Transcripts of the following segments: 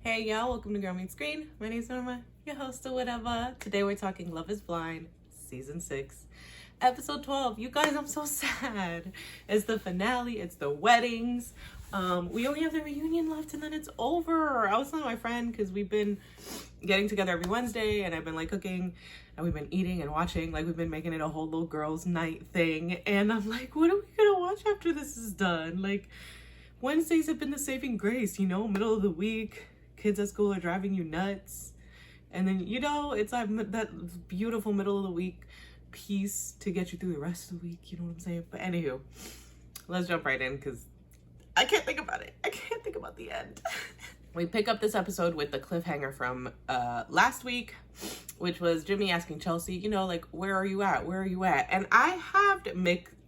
Hey y'all, welcome to Girl Meets Screen. My name's Norma, your host or whatever. Today we're talking Love is Blind, Season 6, Episode 12. You guys, I'm so sad. It's the finale, it's the weddings. We only have the reunion left and then it's over. I was telling my friend because we've been getting together every Wednesday and I've been like cooking and we've been eating and watching. Like we've been making it a whole little girls' night thing. And I'm like, what are we gonna watch after this is done? Like Wednesdays have been the saving grace, you know, middle of the week. Kids at school are driving you nuts. And then, you know, it's like that beautiful middle of the week piece to get you through the rest of the week. You know what I'm saying? But anywho, let's jump right in because I can't think about it. I can't think about the end. We pick up this episode with the cliffhanger from last week, which was Jimmy asking Chelsea, you know, like, where are you at? Where are you at? And I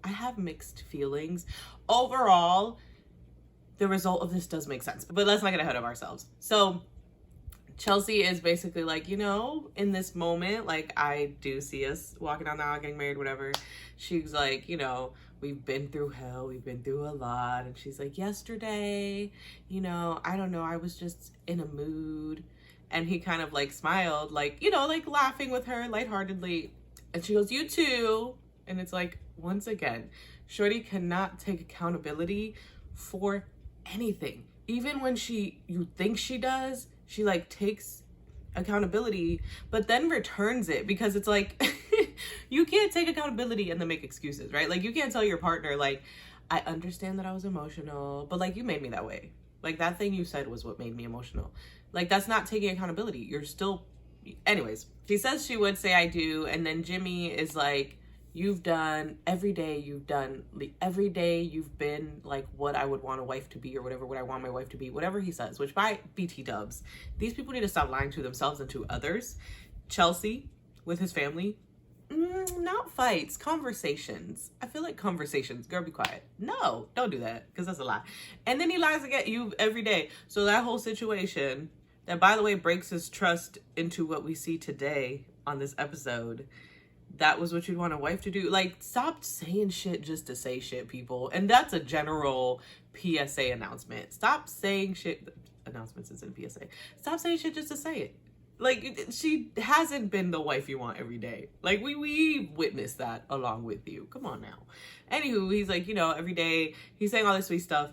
have mixed feelings. Overall, the result of this does make sense, but let's not get ahead of ourselves. So Chelsea is basically like, you know, in this moment, like I do see us walking down the aisle, getting married, whatever. She's like, you know, we've been through hell, we've been through a lot. And she's like, yesterday, you know, I don't know, I was just in a mood. And he kind of like smiled, like, you know, like laughing with her lightheartedly. And she goes, you too. And it's like, once again, Shorty cannot take accountability for anything. Even when you think she does, she like takes accountability but then returns it, because it's like you can't take accountability and then make excuses, right? Like you can't tell your partner like, I understand that I was emotional, but like you made me that way. Like that thing you said was what made me emotional. Like that's not taking accountability. You're still, anyways, she says she would say I do, and then Jimmy is like, every day you've been like what I would want a wife to be, or whatever, what I want my wife to be, whatever he says, which by BT dubs, these people need to stop lying to themselves and to others. Chelsea with his family, not fights, conversations. I feel like conversations, girl, be quiet. No, don't do that, because that's a lie. And then he lies again, you every day. So that whole situation, that by the way breaks his trust into what we see today on this episode, that was what you'd want a wife to do. Like, stop saying shit just to say shit, people. And that's a general PSA announcement. Stop saying shit. Announcements is in PSA. Stop saying shit just to say it. Like, she hasn't been the wife you want every day. Like, we witnessed that along with you. Come on now. Anywho, he's like, you know, every day he's saying all this sweet stuff.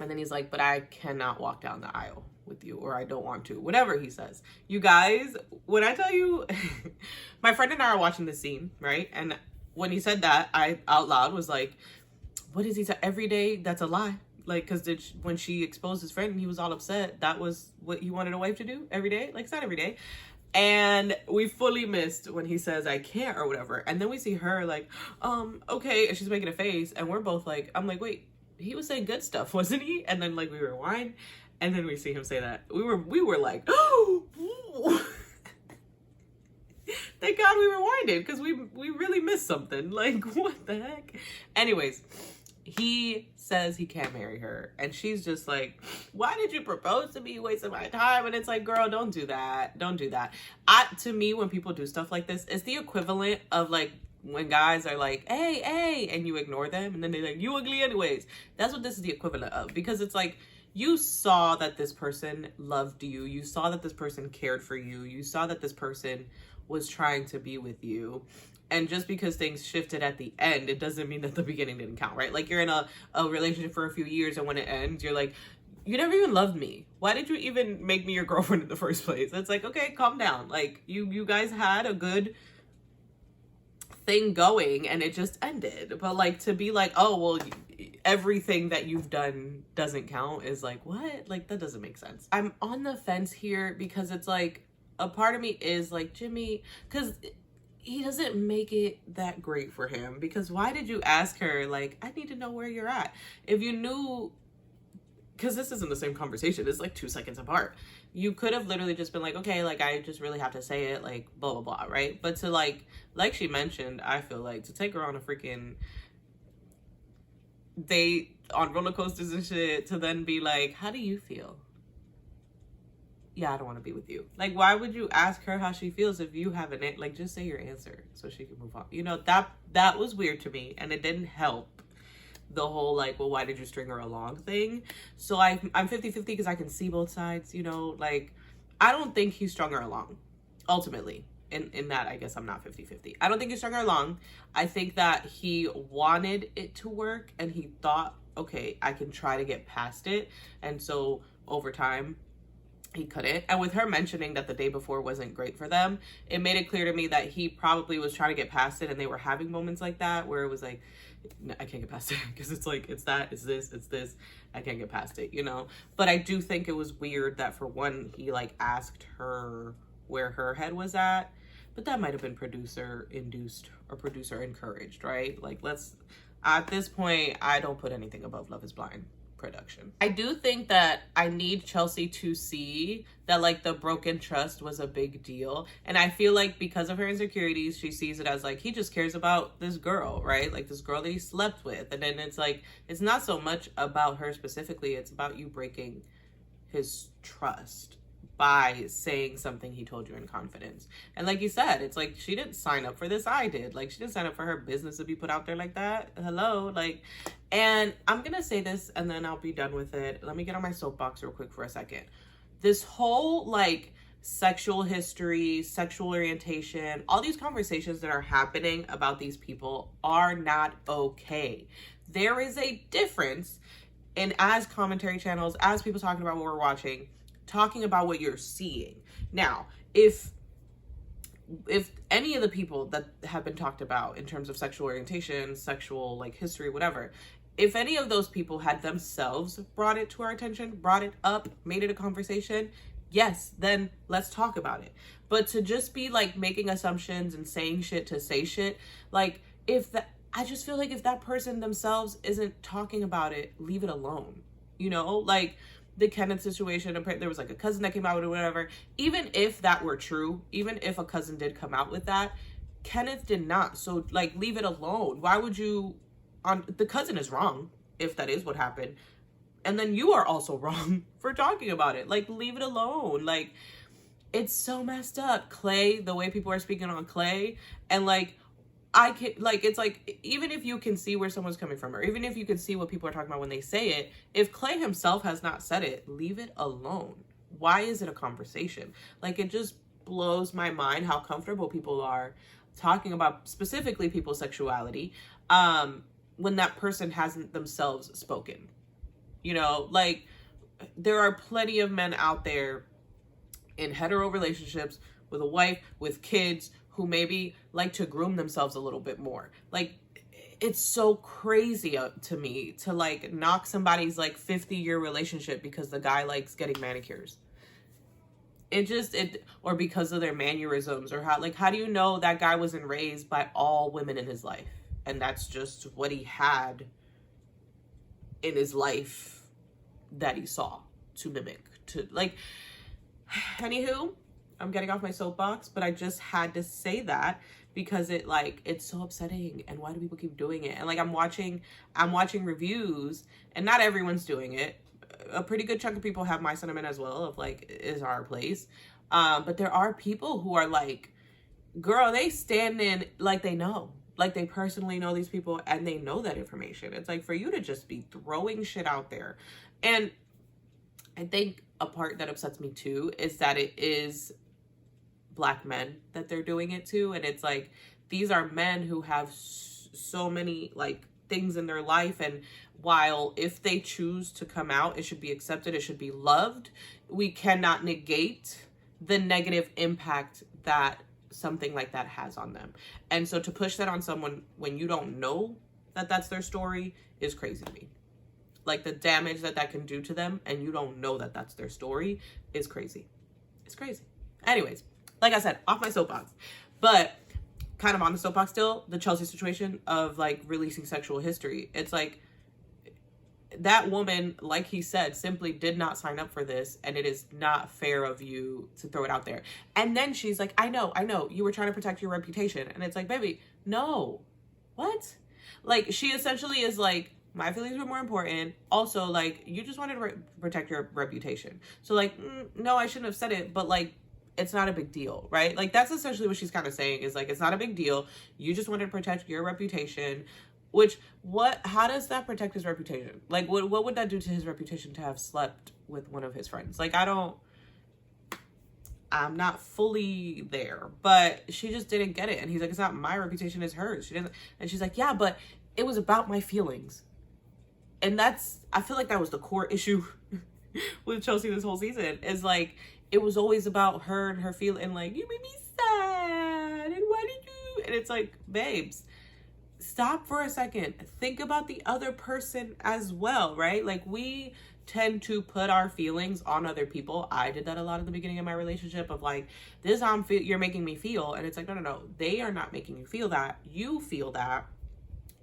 And then he's like, but I cannot walk down the aisle with you, or I don't want to, whatever he says. You guys, when I tell you, my friend and I are watching this scene, right? And when he said that, I out loud was like, what is he say? Every day, that's a lie. Like, because when she exposed his friend and he was all upset, that was what he wanted a wife to do every day? Like, it's not every day. And we fully missed when he says, I can't, or whatever. And then we see her like, okay. And she's making a face. And we're both like, I'm like, wait, he was saying good stuff, wasn't he? And then like we rewind. And then we see him say that. We were like, oh, thank God we rewinded, because we really missed something. Like, what the heck? Anyways, he says he can't marry her. And she's just like, why did you propose to me? Wasting my time. And it's like, girl, don't do that. Don't do that. To me, when people do stuff like this, it's the equivalent of like, when guys are like, hey, and you ignore them. And then they're like, you ugly anyways. That's what this is the equivalent of. Because it's like, you saw that this person loved you. You saw that this person cared for you. You saw that this person was trying to be with you. And just because things shifted at the end, it doesn't mean that the beginning didn't count, right? Like you're in a relationship for a few years, and when it ends, you're like, you never even loved me. Why did you even make me your girlfriend in the first place? It's like, okay, calm down. Like you guys had a good thing going and it just ended. But like to be like, oh, well, everything that you've done doesn't count is like, what? Like that doesn't make sense. I'm on the fence here because it's like, a part of me is like, Jimmy, because he doesn't make it that great for him. Because why did you ask her, like, I need to know where you're at? If you knew, because this isn't the same conversation, it's like 2 seconds apart. You could have literally just been like, okay, like I just really have to say it, like blah blah blah, right? But to like she mentioned, I feel like to take her on a freaking date on roller coasters and shit, to then be like, how do you feel? Yeah, I don't want to be with you. Like, why would you ask her how she feels if you haven't? Like, just say your answer so she can move on. You know, that was weird to me, and it didn't help the whole like, well, why did you string her along thing. So I'm 50-50 because I can see both sides, you know, like I don't think he strung her along ultimately. In that, I guess I'm not 50-50. I don't think he strung her along. I think that he wanted it to work and he thought, okay, I can try to get past it. And so over time, he couldn't. And with her mentioning that the day before wasn't great for them, it made it clear to me that he probably was trying to get past it, and they were having moments like that where it was like, I can't get past it because it's like, it's that, it's this, I can't get past it, you know? But I do think it was weird that for one, he like asked her where her head was at, but that might have been producer induced or producer encouraged, right? Like, at this point, I don't put anything above Love is Blind production. I do think that I need Chelsea to see that like the broken trust was a big deal. And I feel like because of her insecurities, she sees it as like, he just cares about this girl, right? Like this girl that he slept with. And then it's like, it's not so much about her specifically. It's about you breaking his trust by saying something he told you in confidence. And like you said, it's like, she didn't sign up for this, I did. Like, she didn't sign up for her business to be put out there like that. Hello, like, and I'm gonna say this and then I'll be done with it. Let me get on my soapbox real quick for a second. This whole like sexual history, sexual orientation, all these conversations that are happening about these people are not okay. There is a difference in, as commentary channels, as people talking about what we're watching, talking about what you're seeing. Now, if any of the people that have been talked about in terms of sexual orientation, sexual like history, whatever, if any of those people had themselves brought it to our attention, brought it up, made it a conversation, yes, then let's talk about it. But to just be like making assumptions and saying shit to say shit, like I just feel like if that person themselves isn't talking about it, leave it alone. You know, like the Kenneth situation, there was like a cousin that came out with it, whatever. Even if that were true, even if a cousin did come out with that, Kenneth did not. So like, leave it alone. Why would you, the cousin is wrong if that is what happened. And then you are also wrong for talking about it. Like, leave it alone. Like, it's so messed up. Clay, the way people are speaking on Clay, and like, I can, like, it's like, even if you can see where someone's coming from, or even if you can see what people are talking about when they say it, if Clay himself has not said it, leave it alone. Why is it a conversation? Like, it just blows my mind how comfortable people are talking about specifically people's sexuality when that person hasn't themselves spoken. You know, like, there are plenty of men out there in hetero relationships with a wife, with kids, who maybe like to groom themselves a little bit more. Like, it's so crazy to me to like knock somebody's like 50-year relationship because the guy likes getting manicures. Or because of their mannerisms, or how do you know that guy wasn't raised by all women in his life? And that's just what he had in his life that he saw to mimic, to like, anywho, I'm getting off my soapbox, but I just had to say that because it's so upsetting. And why do people keep doing it? And like, I'm watching reviews, and not everyone's doing it. A pretty good chunk of people have my sentiment as well of like, is our place. But there are people who are like, girl, they stand in like they know. Like, they personally know these people and they know that information. It's like, for you to just be throwing shit out there. And I think a part that upsets me too is that it is Black men that they're doing it to. And it's like, these are men who have so many like things in their life. And while if they choose to come out, it should be accepted, it should be loved, we cannot negate the negative impact that something like that has on them. And so to push that on someone when you don't know that that's their story is crazy to me. Like, the damage that can do to them and you don't know that that's their story is crazy. It's crazy. Anyways, like I said, off my soapbox, but kind of on the soapbox still, the Chelsea situation of like releasing sexual history. It's like, that woman, like he said, simply did not sign up for this, and it is not fair of you to throw it out there. And then she's like, I know, you were trying to protect your reputation. And it's like, baby, no. What? Like, she essentially is like, my feelings were more important. Also, like, you just wanted to protect your reputation. So like, no, I shouldn't have said it, but like, it's not a big deal, right? Like, that's essentially what she's kind of saying, is like, it's not a big deal. You just wanted to protect your reputation. How does that protect his reputation? Like, what would that do to his reputation to have slept with one of his friends? Like, I'm not fully there, but she just didn't get it. And he's like, it's not my reputation, it's hers. She didn't. And she's like, yeah, but it was about my feelings. And I feel like that was the core issue with Chelsea this whole season, is like, it was always about her and her feeling, and like, you made me sad, and why did you? And it's like, babes, stop for a second. Think about the other person as well, right? Like, we tend to put our feelings on other people. I did that a lot at the beginning of my relationship, of like, this is how you're making me feel. And it's like, no. They are not making you feel that. You feel that,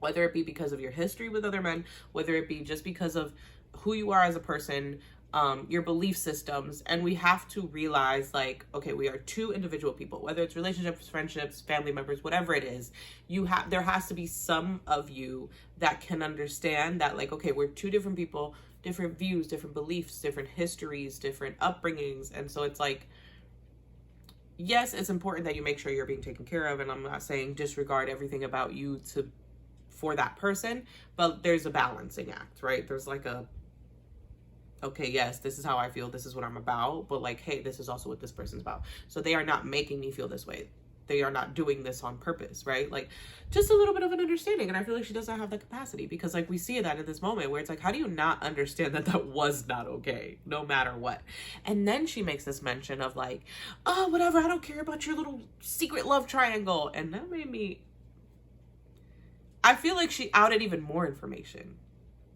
whether it be because of your history with other men, whether it be just because of who you are as a person, your belief systems. And we have to realize, like, okay, we are two individual people, whether it's relationships, friendships, family members, whatever it is. There has to be some of you that can understand that, like, okay, we're two different people, different views, different beliefs, different histories, different upbringings. And so it's like, yes, it's important that you make sure you're being taken care of. And I'm not saying disregard everything about you for that person, but there's a balancing act, right? There's like okay, yes, this is how I feel, this is what I'm about, but like, hey, this is also what this person's about. So they are not making me feel this way. They are not doing this on purpose, right? Like, just a little bit of an understanding. And I feel like she doesn't have that capacity, because like, we see that in this moment where it's like, how do you not understand that that was not okay, no matter what? And then she makes this mention of like, oh, whatever, I don't care about your little secret love triangle. And that made me, I feel like she outed even more information,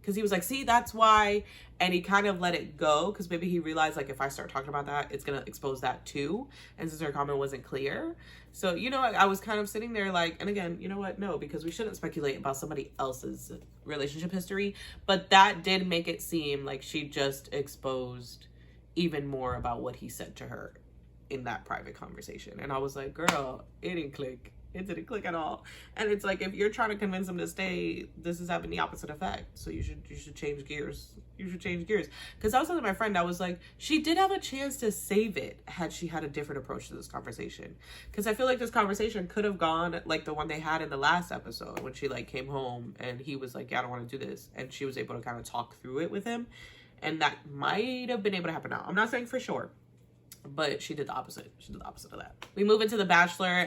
because he was like, see, that's why. And he kind of let it go, because maybe he realized, like, if I start talking about that, it's going to expose that too. And since her comment wasn't clear. So, you know, I was kind of sitting there like, and again, you know what? No, because we shouldn't speculate about somebody else's relationship history. But that did make it seem like she just exposed even more about what he said to her in that private conversation. And I was like, girl, it didn't click. It didn't click at all. And it's like, if you're trying to convince him to stay, this is having the opposite effect. So you should change gears. You should change gears. Because I was telling my friend, I was like, she did have a chance to save it had she had a different approach to this conversation. Because I feel like this conversation could have gone like the one they had in the last episode, when she like came home and he was like, yeah, I don't want to do this. And she was able to kind of talk through it with him. And that might have been able to happen now. I'm not saying for sure, but she did the opposite. She did the opposite of that. We move into the bachelor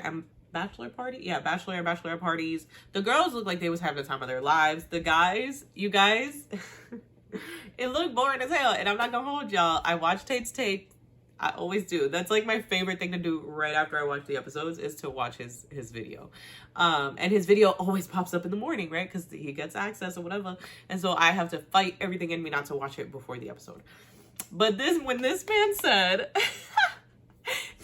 party. Yeah, bachelor and bachelorette parties. The girls look like they was having the time of their lives. The guys, you guys, it looked boring as hell. And I'm not gonna hold y'all. I watch Tate's Take. I always do. That's like my favorite thing to do right after I watch the episodes, is to watch his video. And his video always pops up in the morning, right? Because he gets access or whatever. And so I have to fight everything in me not to watch it before the episode. But when this man said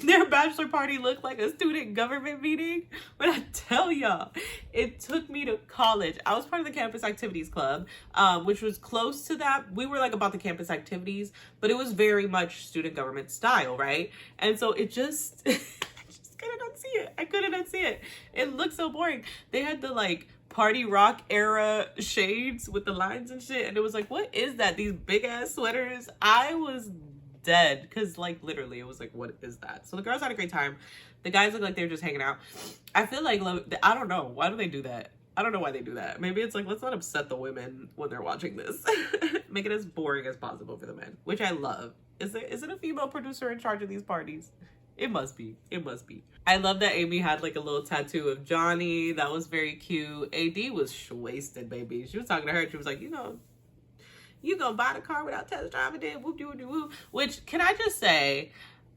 their bachelor party looked like a student government meeting, when I tell y'all, it took me to college. I was part of the campus activities club, which was close to that. We were like about the campus activities, but it was very much student government style, right? And so it just, I just couldn't unsee it. I couldn't unsee it. It looked so boring. They had the like party rock era shades with the lines and shit. And it was like, what is that? These big ass sweaters. I was dead, because like literally it was like, what is that? So the girls had a great time. The guys look like they're just hanging out. I feel like, I don't know, why do they do that? I don't know why they do that. Maybe it's like, let's not upset the women when they're watching this. Make it as boring as possible for the men, which I love. Is it a female producer in charge of these parties? It must be. It must be. I love that Amy had like a little tattoo of Johnny. That was very cute. AD was wasted, baby. She was talking to her. She was like, you know, you gonna buy the car without test driving it, whoop de whoop. Which, can I just say,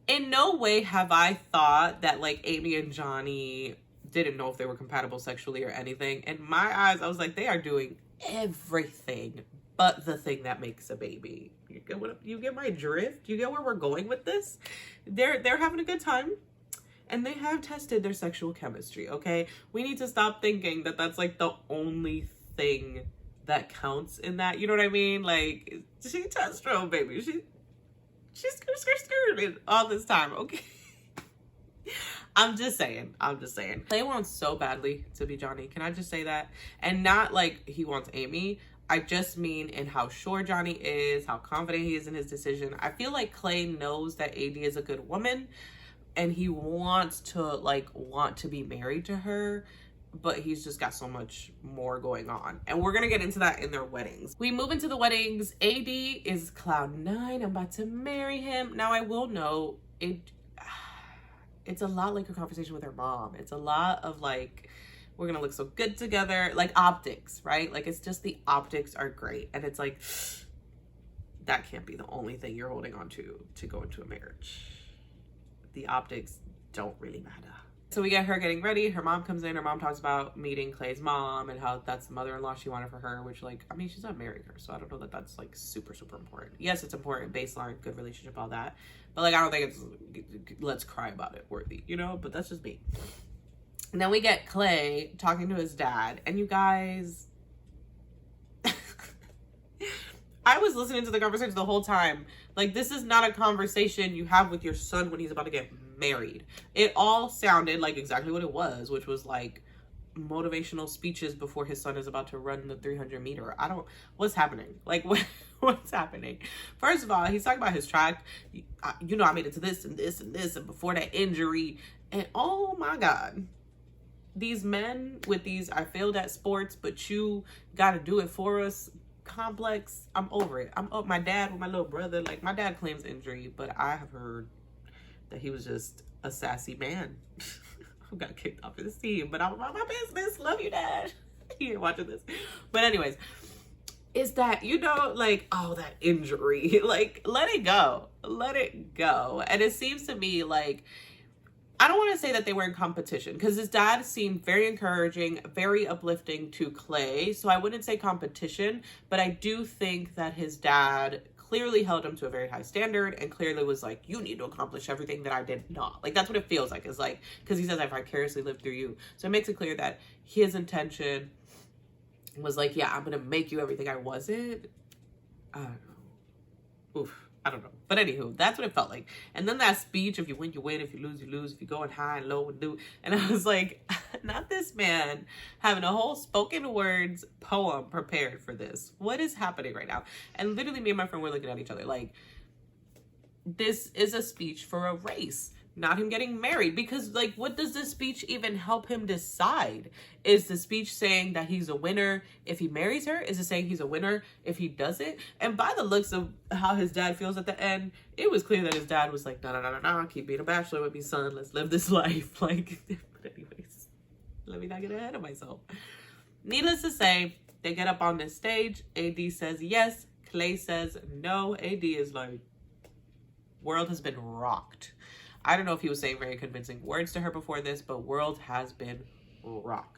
in no way have I thought that like Amy and Johnny didn't know if they were compatible sexually or anything. In my eyes, I was like, they are doing everything but the thing that makes a baby. You get my drift? You get where we're going with this? They're having a good time, and they have tested their sexual chemistry, okay? We need to stop thinking that that's like the only thing that counts in that, you know what I mean? Like, she test drove, baby. She's skirted all this time, okay? I'm just saying. Clay wants so badly to be Johnny. Can I just say that? And not like he wants Amy. I just mean in how sure Johnny is, how confident he is in his decision. I feel like Clay knows that AD is a good woman, and he wants to be married to her. but he's just got so much more going on. And we're gonna get into that in their weddings. We move into the weddings. AD is cloud 9. I'm about to marry him. Now I will know it's a lot like a conversation with her mom. It's a lot of like, we're gonna look so good together, like optics, right? Like it's just the optics are great. And it's like, that can't be the only thing you're holding on to go into a marriage. The optics don't really matter. So we get her getting ready. Her mom comes in. Her mom talks about meeting Clay's mom and how that's the mother-in-law she wanted for her, which like, I mean, she's not marrying her. So I don't know that that's like super, super important. Yes, it's important. Baseline, good relationship, all that. But like, I don't think it's let's cry about it worthy, you know, but that's just me. And then we get Clay talking to his dad, and you guys, I was listening to the conversation the whole time. Like, this is not a conversation you have with your son when he's about to get married. It all sounded like exactly what it was, which was like motivational speeches before his son is about to run the 300 meter. What's happening? Like, what's happening? First of all, he's talking about his track. You know, I made it to this and this and this, and before that injury. And oh my God, these men with these, I failed at sports, but you got to do it for us complex. I'm over it. My dad with my little brother. Like, my dad claims injury, but I have heard that he was just a sassy man who got kicked off his team. But I'm about my business. Love you, Dad. He ain't watching this. But anyways, is that, you know, like, oh, that injury. Like, let it go. Let it go. And it seems to me like, I don't want to say that they were in competition, because his dad seemed very encouraging, very uplifting to Clay. So I wouldn't say competition, but I do think that his dad clearly held him to a very high standard and clearly was like, you need to accomplish everything that I did not. Like, that's what it feels like. It's like, because he says, I vicariously lived through you. So it makes it clear that his intention was like, yeah, I'm going to make you everything I wasn't. I don't know. Oof. I don't know. But anywho, that's what it felt like. And then that speech, if you win, you win. If you lose, you lose. If you go in high and low and do. And I was like, not this man having a whole spoken words poem prepared for this. What is happening right now? And literally me and my friend were looking at each other like, this is a speech for a race, not him getting married. Because like, what does this speech even help him decide? Is the speech saying that he's a winner if he marries her? Is it saying he's a winner if he doesn't? And by the looks of how his dad feels at the end, it was clear that his dad was like, no, keep being a bachelor with me, son. Let's live this life. Like, but anyways, let me not get ahead of myself. Needless to say, they get up on this stage. AD says yes. Clay says no. AD is like, world has been rocked. I don't know if he was saying very convincing words to her before this, but world has been rocked.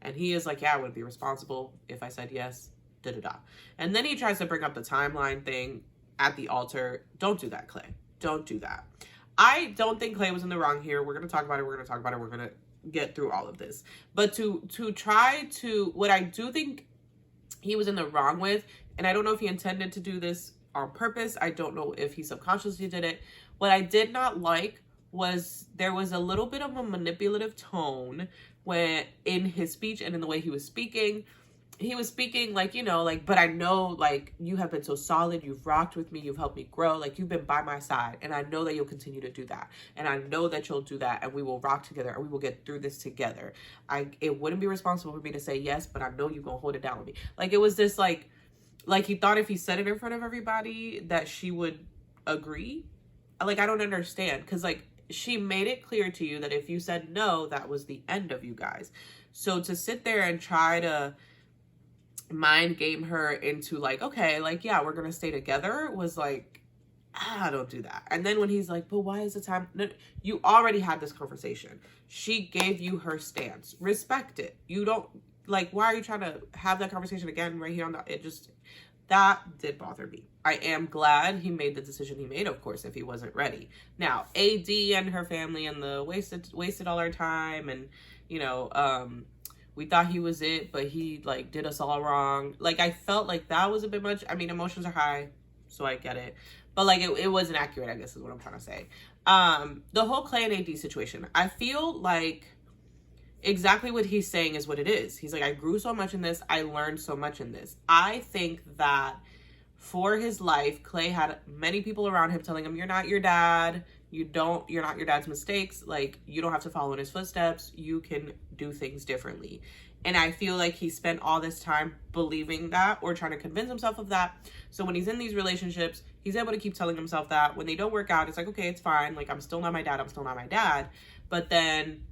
And he is like, yeah, I would be responsible if I said yes, da-da-da. And then he tries to bring up the timeline thing at the altar. Don't do that, Clay. Don't do that. I don't think Clay was in the wrong here. We're going to talk about it. We're going to talk about it. We're going to get through all of this. But to try to, what I do think he was in the wrong with, and I don't know if he intended to do this on purpose. I don't know if he subconsciously did it. What I did not like was there was a little bit of a manipulative tone when in his speech and in the way he was speaking. He was speaking like, you know, like, but I know, like, you have been so solid. You've rocked with me. You've helped me grow. Like, you've been by my side. And I know that you'll continue to do that. And I know that you'll do that. And we will rock together. And we will get through this together. It wouldn't be responsible for me to say yes, but I know you're going to hold it down with me. Like, it was this, like he thought if he said it in front of everybody that she would agree. Like, I don't understand. Because, like, she made it clear to you that if you said no, that was the end of you guys. So to sit there and try to mind game her into like, okay, like, yeah, we're gonna stay together, was like, don't do that. And then when he's like, but why is the time? No, you already had this conversation. She gave you her stance. Respect it. You don't, like, why are you trying to have that conversation again right here on that did bother me. I am glad he made the decision he made, of course, if he wasn't ready. Now, AD and her family and the wasted all our time, and, you know, we thought he was it, but he, like, did us all wrong. Like, I felt like that was a bit much. I mean, emotions are high, so I get it. But, like, it wasn't accurate, I guess is what I'm trying to say. The whole Clay and AD situation, I feel like exactly what he's saying is what it is. He's like, I grew so much in this. I learned so much in this. I think that for his life, Clay had many people around him telling him, you're not your dad. you're not your dad's mistakes. Like, you don't have to follow in his footsteps. You can do things differently. And I feel like he spent all this time believing that, or trying to convince himself of that. So when he's in these relationships, he's able to keep telling himself that. When they don't work out, it's like, okay, it's fine. Like, I'm still not my dad. I'm still not my dad. But then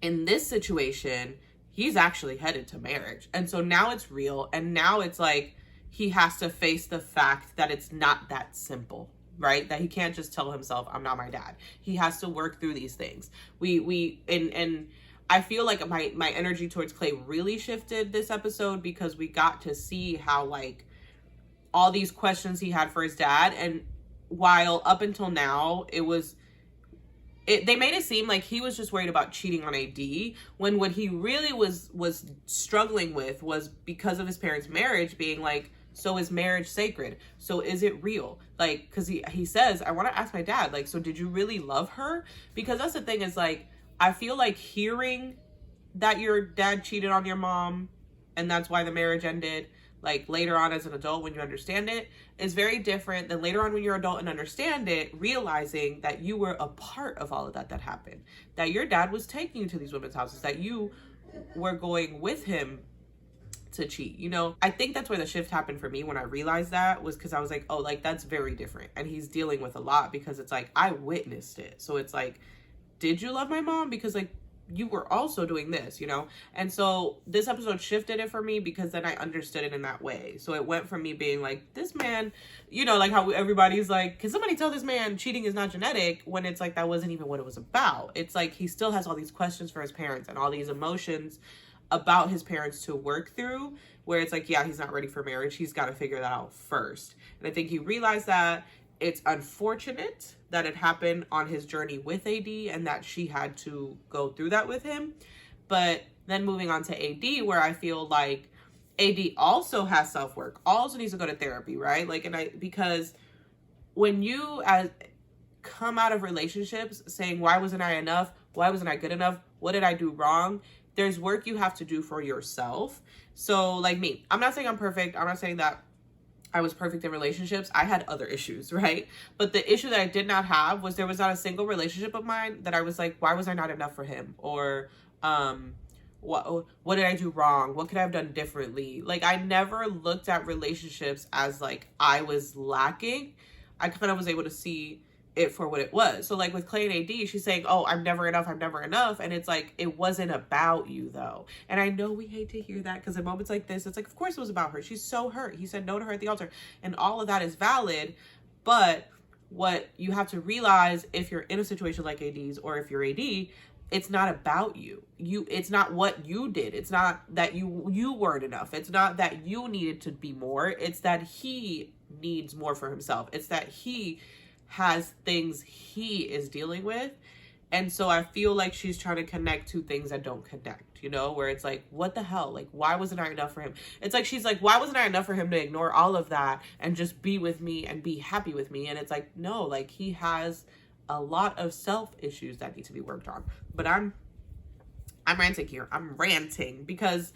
in this situation, he's actually headed to marriage. And so now it's real. And now it's like, he has to face the fact that it's not that simple, right? That he can't just tell himself, I'm not my dad. He has to work through these things. And I feel like my energy towards Clay really shifted this episode, because we got to see how, like, all these questions he had for his dad. And while up until now, they made it seem like he was just worried about cheating on AD, when what he really was struggling with was, because of his parents' marriage, being like, so is marriage sacred? So is it real? Like, because he says, I want to ask my dad, like, so did you really love her? Because that's the thing, is like, I feel like hearing that your dad cheated on your mom and that's why the marriage ended, like, later on as an adult when you understand it, is very different than later on when you're adult and understand it, realizing that you were a part of all of that happened. That your dad was taking you to these women's houses, that you were going with him to cheat, you know? I think that's where the shift happened for me when I realized that, was because I was like, oh, like, that's very different. And he's dealing with a lot, because it's like, I witnessed it. So it's like, did you love my mom? Because, like, you were also doing this, you know? And so this episode shifted it for me, because then I understood it in that way. So it went from me being like, this man, you know, like how everybody's like, can somebody tell this man cheating is not genetic? When it's like, that wasn't even what it was about. It's like, he still has all these questions for his parents and all these emotions about his parents to work through, where it's like, yeah, he's not ready for marriage. He's got to figure that out first. And I think he realized that. It's unfortunate that it happened on his journey with AD, and that she had to go through that with him. But then moving on to AD, where I feel like AD also has self-work, also needs to go to therapy, right? Like, because when you come out of relationships saying, why wasn't I enough? Why wasn't I good enough? What did I do wrong? There's work you have to do for yourself. So, like me, I'm not saying I'm perfect. I'm not saying that I was perfect in relationships. I had other issues, right? But the issue that I did not have was, there was not a single relationship of mine that I was like, why was I not enough for him? Or what did I do wrong? What could I have done differently? Like, I never looked at relationships as like I was lacking. I kind of was able to see it for what it was. So like with Clay and AD, she's saying, oh, I'm never enough. And it's like, it wasn't about you though. And I know we hate to hear that, because in moments like this, it's like, of course it was about her. She's so hurt. He said no to her at the altar, and all of that is valid. But what you have to realize, if you're in a situation like AD's, or if you're AD, it's not about you. It's not what you did. It's not that you weren't enough. It's not that you needed to be more. It's that he needs more for himself. It's that he has things he is dealing with. And so I feel like she's trying to connect two things that don't connect, you know, where it's like, what the hell? Like, why wasn't I enough for him? It's like, she's like, why wasn't I enough for him to ignore all of that and just be with me and be happy with me? And it's like, no, like, he has a lot of self issues that need to be worked on. But I'm ranting here. I'm ranting because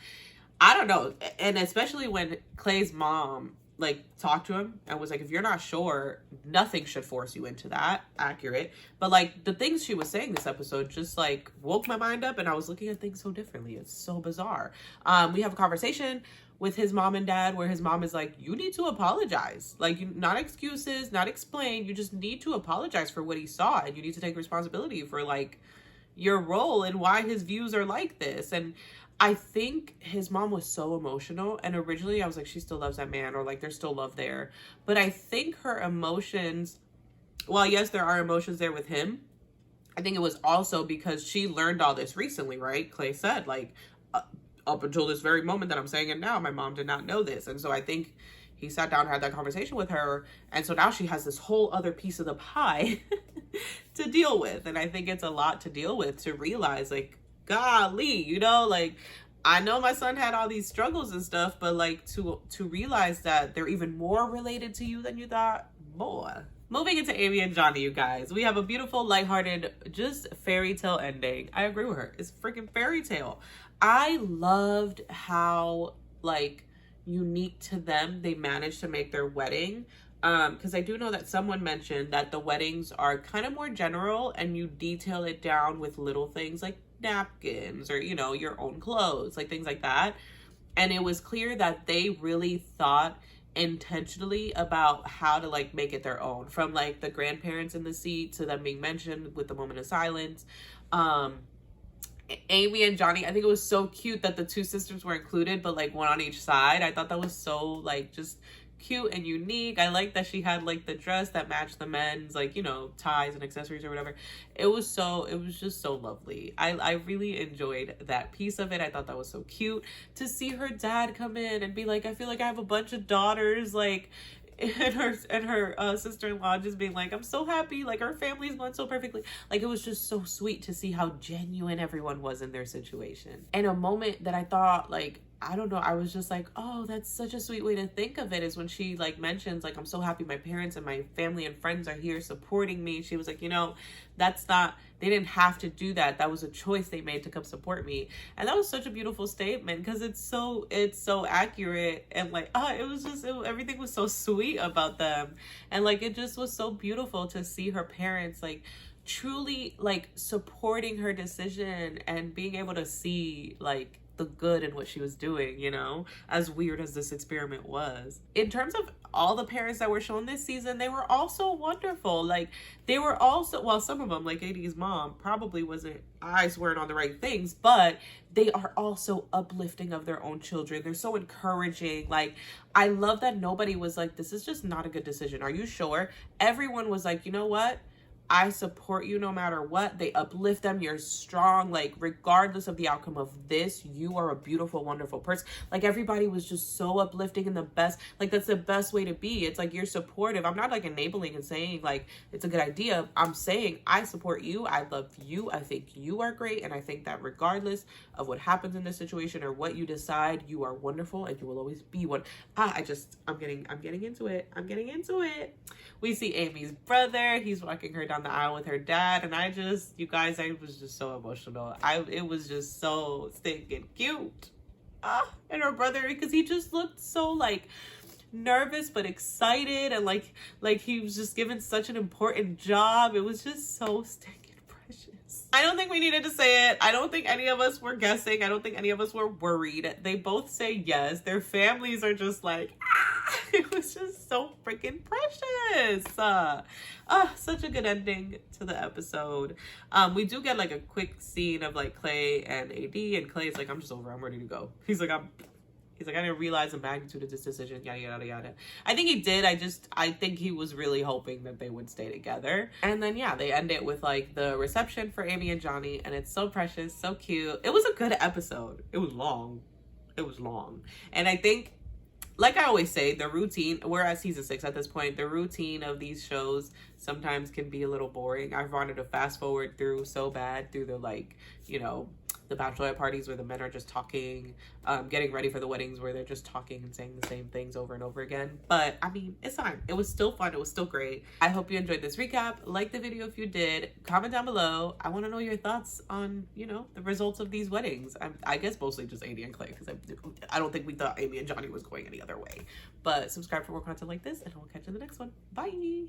I don't know. And especially when Clay's mom like talked to him and was like, if you're not sure, nothing should force you into that. Accurate. But like, the things she was saying this episode just like woke my mind up, and I was looking at things so differently. It's so bizarre. We have a conversation with his mom and dad where his mom is like, you need to apologize. Like, not excuses, not explain. You just need to apologize for what he saw, and you need to take responsibility for like your role and why his views are like this. And I think his mom was so emotional, and originally I was like, she still loves that man, or like there's still love there. But I think her emotions, while yes, there are emotions there with him, I think it was also because she learned all this recently, right? Clay said, like, up until this very moment that I'm saying it now, my mom did not know this. And so I think he sat down and had that conversation with her. And so now she has this whole other piece of the pie to deal with. And I think it's a lot to deal with, to realize, like, golly, you know, like, I know my son had all these struggles and stuff, but like to realize that they're even more related to you than you thought, boy. Moving into Amy and Johnny, you guys, we have a beautiful, lighthearted, just fairy tale ending. I agree with her. It's freaking fairy tale. I loved how like unique to them they managed to make their wedding. Because I do know that someone mentioned that the weddings are kind of more general and you detail it down with little things like napkins or, you know, your own clothes, like things like that. And it was clear that they really thought intentionally about how to like make it their own, from like the grandparents in the seat to them being mentioned with the moment of silence. Amy and Johnny, I think it was so cute that the two sisters were included, but like one on each side. I thought that was so like just cute and unique. I like that she had like the dress that matched the men's, like, you know, ties and accessories or whatever. It was just so lovely. I really enjoyed that piece of it. I thought that was so cute to see her dad come in and be like, I feel like I have a bunch of daughters, like, and her sister-in-law just being like, I'm so happy, like our family's going so perfectly. Like, it was just so sweet to see how genuine everyone was in their situation. And a moment that I thought, like, I don't know, I was just like, oh, that's such a sweet way to think of it, is when she like mentions like, I'm so happy my parents and my family and friends are here supporting me. She was like, you know, that's not, they didn't have to do that. That was a choice they made to come support me. And that was such a beautiful statement, because it's so accurate. And like, it was just, everything was so sweet about them. And like, it just was so beautiful to see her parents like truly like supporting her decision and being able to see like the good in what she was doing, you know, as weird as this experiment was. In terms of all the parents that were shown this season, they were also wonderful. Like, they were also, well, some of them, like AD's mom, probably wasn't, eyes weren't on the right things, but they are also uplifting of their own children. They're so encouraging. Like, I love that nobody was like, this is just not a good decision. Are you sure? Everyone was like, you know what? I support you no matter what. They uplift them. You're strong. Like, regardless of the outcome of this, you are a beautiful, wonderful person. Like, everybody was just so uplifting and the best. Like, that's the best way to be. It's like, you're supportive. I'm not like enabling and saying like it's a good idea. I'm saying I support you. I love you. I think you are great. And I think that regardless of what happens in this situation or what you decide, you are wonderful and you will always be one. I'm getting into it. I'm getting into it. We see Amy's brother. He's walking her down the aisle with her dad, and you guys, I was just so emotional. It was just so stinking cute. And her brother, because he just looked so like nervous but excited, and like he was just given such an important job. It was just so stinking precious. I don't think we needed to say it. I don't think any of us were guessing. I don't think any of us were worried. They both say yes. Their families are just like, it was just so freaking precious. Such a good ending to the episode. We do get like a quick scene of like Clay and AD, and Clay's like, I'm just over, I'm ready to go. He's like, I didn't realize the magnitude of this decision, yada, yada, yada. I think he did. I think he was really hoping that they would stay together. And then, yeah, they end it with like the reception for Amy and Johnny, and it's so precious, so cute. It was a good episode. It was long. And I think, like I always say, the routine, we're at season 6 at this point, the routine of these shows sometimes can be a little boring. I've wanted to fast forward through so bad through the, like, you know, the bachelorette parties where the men are just talking, getting ready for the weddings where they're just talking and saying the same things over and over again. But I mean, it's fine. It was still fun. It was still great. I hope you enjoyed this recap. Like the video if you did. Comment down below. I want to know your thoughts on, you know, the results of these weddings. I guess mostly just AD and Clay, because I don't think we thought Amy and Johnny was going any other way. But subscribe for more content like this, and I will catch you in the next one. Bye.